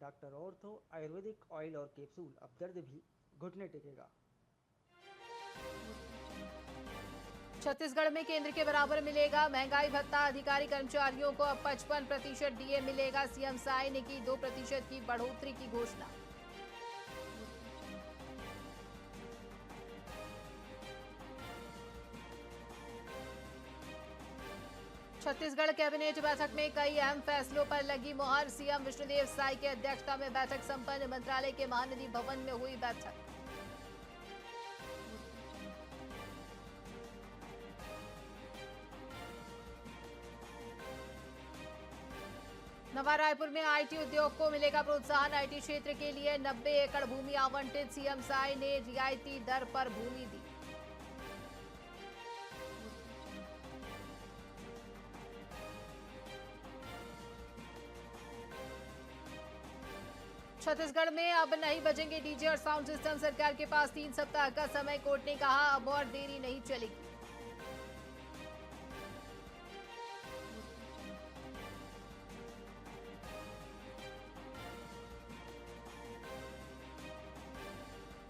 Doctor ortho Ayurvedic oil और capsule, अब दर्द भी घुटने टेकेगा। छत्तीसगढ़ में केंद्र के बराबर मिलेगा महंगाई भत्ता, अधिकारी कर्मचारियों को अब 55% डीए मिलेगा। सीएम साय ने की 2% की बढ़ोतरी की घोषणा। छत्तीसगढ़ कैबिनेट बैठक में कई अहम फैसलों पर लगी मुहर। सीएम विष्णुदेव साय की अध्यक्षता में बैठक संपन्न। मंत्रालय के महानदी भवन में हुई बैठक। नवा रायपुर में आईटी उद्योग को मिलेगा प्रोत्साहन। आईटी क्षेत्र के लिए 90 एकड़ भूमि आवंटित। सीएम साय ने रियायती दर पर भूमि दी। छत्तीसगढ़ में अब नहीं बजेंगे डीजे और साउंड सिस्टम। सरकार के पास 3 सप्ताह का समय। कोर्ट ने कहा अब और देरी नहीं चलेगी।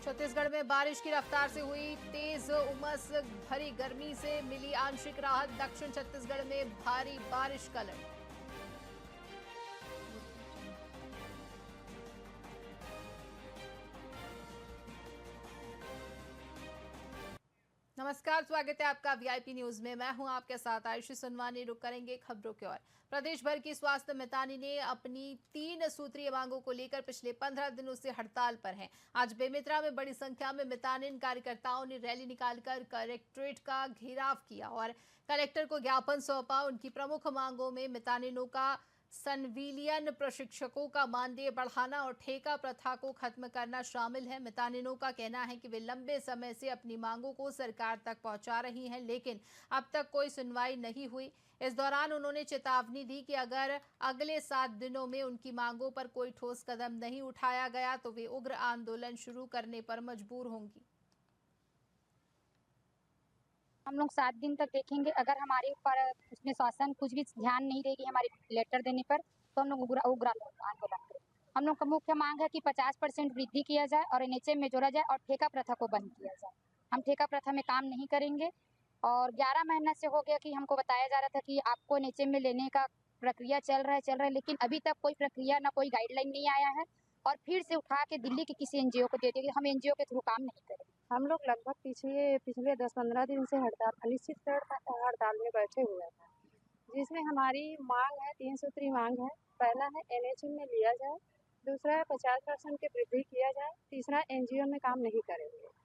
छत्तीसगढ़ में बारिश की रफ्तार से हुई तेज उमस भरी गर्मी से मिली आंशिक राहत। दक्षिण छत्तीसगढ़ में भारी बारिश का अलर्ट। नमस्कार, स्वागत है आपका वीआईपी न्यूज में। मैं हूं आपके साथ आयुषी सुनवानी। रुक करेंगे खबरों की ओर। प्रदेश भर की स्वास्थ्य मितानी ने अपनी 3 सूत्रीय मांगों को लेकर पिछले 15 दिनों से हड़ताल पर हैं। आज बेमेतरा में बड़ी संख्या में मितानिन कार्यकर्ताओं ने रैली निकालकर कलेक्ट्रेट का घेराव किया और कलेक्टर को ज्ञापन सौंपा। उनकी प्रमुख मांगों में मितानिनों का संविलियन, प्रशिक्षकों का मानदेय बढ़ाना और ठेका प्रथा को खत्म करना शामिल है। मितानिनों का कहना है कि वे लंबे समय से अपनी मांगों को सरकार तक पहुंचा रही हैं, लेकिन अब तक कोई सुनवाई नहीं हुई। इस दौरान उन्होंने चेतावनी दी कि अगर अगले 7 दिनों में उनकी मांगों पर कोई ठोस कदम नहीं उठाया गया तो वे उग्र आंदोलन शुरू करने पर मजबूर होंगी। हम लोग 7 दिन तक देखेंगे। अगर हमारे ऊपर उसमें शासन कुछ भी ध्यान नहीं देगी हमारे लेटर देने पर, तो हम लोग उग्र आंदोलन करेंगे। हम लोग का मुख्य मांग है कि 50% वृद्धि किया जाए और एनएचएम में जोड़ा जाए और ठेका प्रथा को बंद किया जाए। हम ठेका प्रथा में काम नहीं करेंगे। और 11 महीना से हो गया कि हमको बताया जा रहा था कि आपको एनएचएम में लेने का प्रक्रिया चल रहा है, लेकिन अभी तक कोई प्रक्रिया ना कोई गाइडलाइन नहीं आया है। और फिर से उठा के दिल्ली के किसी एनजीओ को दे देंगे। हम एनजीओ के थ्रू काम नहीं करेंगे। हम लोग लगभग पिछले 10-15 दिन से अनिश्चित हड़ताल में बैठे हुए हैं, जिसमें हमारी मांग है, 3 सूत्री मांग है। पहला है एनएचएम में लिया जाए, दूसरा है 50% की वृद्धि किया जाए, तीसरा एनजीओ में काम नहीं करेंगे।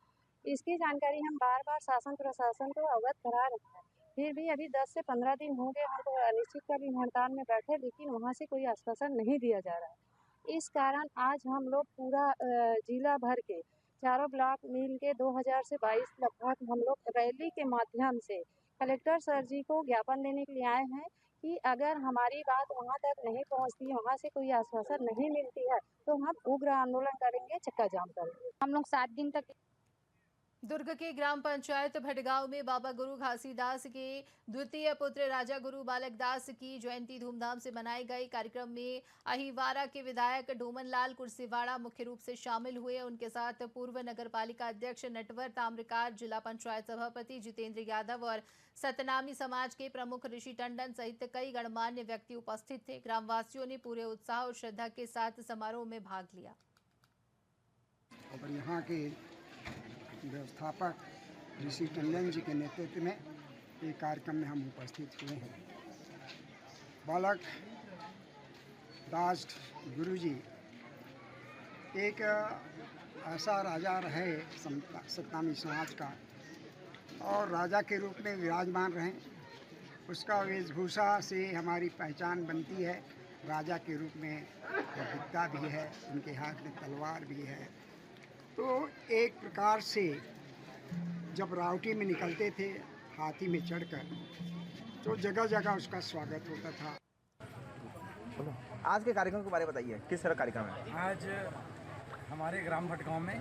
इसकी जानकारी हम बार-बार शासन प्रशासन को अवगत करा रहे हैं, फिर भी अभी 10 से 15 दिन हो गए हमको अनिश्चितकालीन हड़ताल में बैठे, लेकिन वहाँ से कोई आश्वासन नहीं दिया जा रहा है। इस कारण आज हम लोग पूरा जिला भर के चारों ब्लॉक मिल के 2000 से 22 लगभग हम लोग रैली के माध्यम से कलेक्टर सर जी को ज्ञापन देने के लिए आए हैं कि अगर हमारी बात वहां तक नहीं पहुंचती, वहां से कोई आश्वासन नहीं मिलती है, तो हम उग्र आंदोलन करेंगे, चक्का जाम करेंगे। हम लोग 7 दिन तक दुर्ग के ग्राम पंचायत भटगांव में बाबा गुरु घासीदास के द्वितीय पुत्र राजा गुरु बालक दास की जयंती धूमधाम से मनाई गई। कार्यक्रम में अहिवारा के विधायक डोमन लाल कुर्सीवाड़ा मुख्य रूप से शामिल हुए। उनके साथ पूर्व नगर पालिका अध्यक्ष नटवर ताम्रकार, जिला पंचायत सभापति जितेंद्र यादव और सतनामी समाज के प्रमुख ऋषि टंडन सहित कई गणमान्य व्यक्ति उपस्थित थे। ग्रामवासियों ने पूरे उत्साह और श्रद्धा के साथ समारोह में भाग लिया। और यहाँ के व्यवस्थापक ऋषि टंडन जी के नेतृत्व में ये कार्यक्रम में हम उपस्थित हुए हैं। बालक दास गुरु जी एक ऐसा राजा रहे सतनामी समाज का, और राजा के रूप में विराजमान रहे। उसका वेशभूषा से हमारी पहचान बनती है। राजा के रूप में गद्दा भी है, उनके हाथ में तलवार भी है। तो एक प्रकार से जब रावटी में निकलते थे हाथी में चढ़कर, तो जगह जगह उसका स्वागत होता था। आज के कार्यक्रम के बारे में बताइए, किस तरह कार्यक्रम है? आज हमारे ग्राम भटगांव में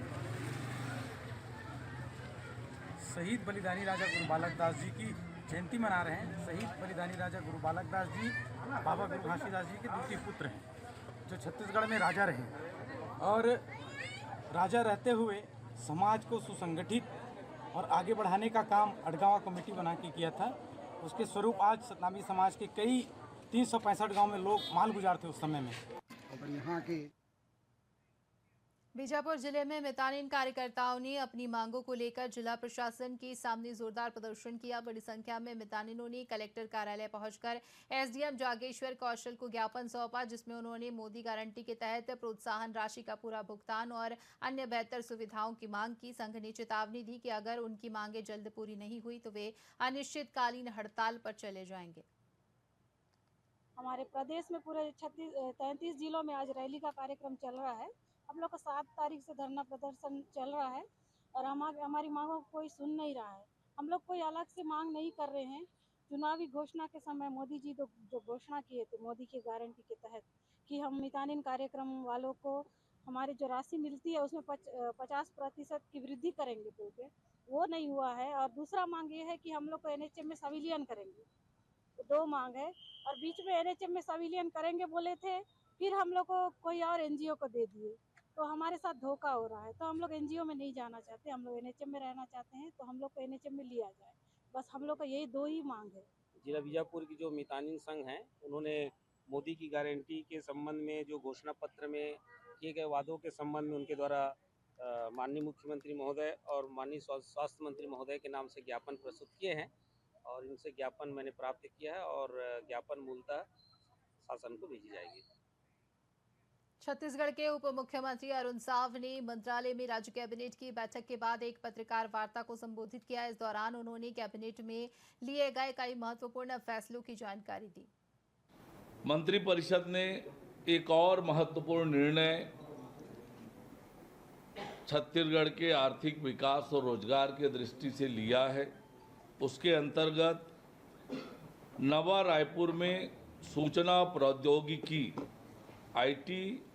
शहीद बलिदानी राजा गुरु बालक दास जी की जयंती मना रहे हैं। शहीद बलिदानी राजा गुरु बालक दास जी बाबा गुरु घासीदास जी के द्वितीय पुत्र हैं, जो छत्तीसगढ़ में राजा रहे और राजा रहते हुए समाज को सुसंगठित और आगे बढ़ाने का काम अड़गावा कमेटी बना के किया था। उसके स्वरूप आज सतनामी समाज के कई 365 गांव में लोग माल गुजारते उस समय में। और यहाँ के बीजापुर जिले में मितानिन कार्यकर्ताओं ने अपनी मांगों को लेकर जिला प्रशासन के सामने जोरदार प्रदर्शन किया। बड़ी संख्या में मितानिनों ने कलेक्टर कार्यालय पहुंचकर एसडीएम जागेश्वर कौशल को ज्ञापन सौंपा, जिसमें उन्होंने मोदी गारंटी के तहत प्रोत्साहन राशि का पूरा भुगतान और अन्य बेहतर सुविधाओं की मांग की। संघ ने चेतावनी दी कि अगर उनकी मांगें जल्द पूरी नहीं हुई तो वे अनिश्चितकालीन हड़ताल पर चले जाएंगे। हमारे प्रदेश में पूरे 33 जिलों में आज रैली का कार्यक्रम चल रहा है। हम लोग का 7 तारीख से धरना प्रदर्शन चल रहा है और हमारी मांगों को कोई सुन नहीं रहा है। हम लोग कोई अलग से मांग नहीं कर रहे हैं। चुनावी घोषणा के समय मोदी जी जो घोषणा किए थे मोदी की गारंटी के तहत कि हम मितानिन कार्यक्रम वालों को हमारी जो राशि मिलती है उसमें 50% की वृद्धि करेंगे बोलते, वो नहीं हुआ है। और दूसरा मांग ये है कि हम लोग को NHM में संविलियन करेंगे। 2 मांग है और बीच में NHM में संविलियन करेंगे बोले थे, फिर हम लोग को कोई और NGO को दे दिए, तो हमारे साथ धोखा हो रहा है। तो हम लोग NGO में नहीं जाना चाहते, हम लोग NHM में रहना चाहते हैं, तो हम लोग को NHM में लिया जाए। बस हम लोग का यही 2 ही मांग है। जिला बीजापुर की जो मितानिन संघ है उन्होंने मोदी की गारंटी के संबंध में जो घोषणा पत्र में किए गए वादों के संबंध में उनके द्वारा माननीय मुख्यमंत्री महोदय और माननीय स्वास्थ्य मंत्री महोदय के नाम से ज्ञापन प्रस्तुत किए हैं और इनसे ज्ञापन मैंने प्राप्त किया है और ज्ञापन मूलतः शासन को भेजी जाएगी। छत्तीसगढ़ के उप मुख्यमंत्री अरुण साव ने मंत्रालय में राज्य कैबिनेट की बैठक के बाद एक पत्रकार वार्ता को संबोधित किया। इस दौरान उन्होंने कैबिनेट में लिए गए कई महत्वपूर्ण फैसलों की जानकारी दी। मंत्रिपरिषद ने एक और महत्वपूर्ण निर्णय छत्तीसगढ़ के आर्थिक विकास और रोजगार के दृष्टि से लिया है। उसके अंतर्गत नवा रायपुर में सूचना प्रौद्योगिकी IT/IITS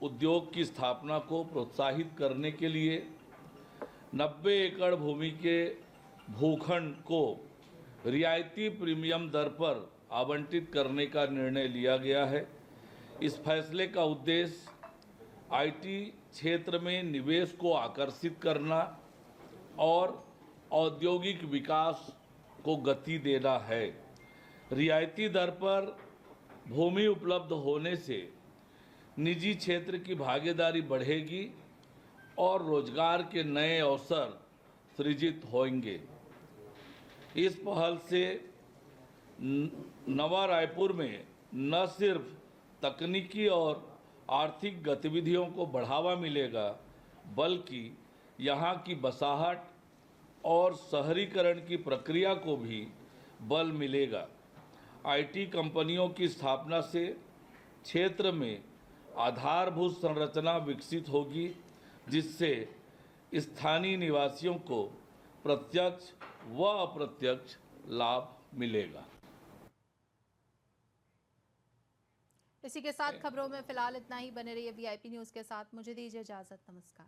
उद्योग की स्थापना को प्रोत्साहित करने के लिए 90 एकड़ भूमि के भूखंड को रियायती प्रीमियम दर पर आवंटित करने का निर्णय लिया गया है। इस फैसले का उद्देश्य IT क्षेत्र में निवेश को आकर्षित करना और औद्योगिक विकास को गति देना है। रियायती दर पर भूमि उपलब्ध होने से निजी क्षेत्र की भागीदारी बढ़ेगी और रोजगार के नए अवसर सृजित होंगे। इस पहल से नवा रायपुर में न सिर्फ तकनीकी और आर्थिक गतिविधियों को बढ़ावा मिलेगा, बल्कि यहाँ की बसाहट और शहरीकरण की प्रक्रिया को भी बल मिलेगा। IT कंपनियों की स्थापना से क्षेत्र में आधारभूत संरचना विकसित होगी, जिससे स्थानीय निवासियों को प्रत्यक्ष व अप्रत्यक्ष लाभ मिलेगा। इसी के साथ खबरों में फिलहाल इतना ही। बने रहिए VIP न्यूज़ के साथ। मुझे दीजिए इजाजत। नमस्कार।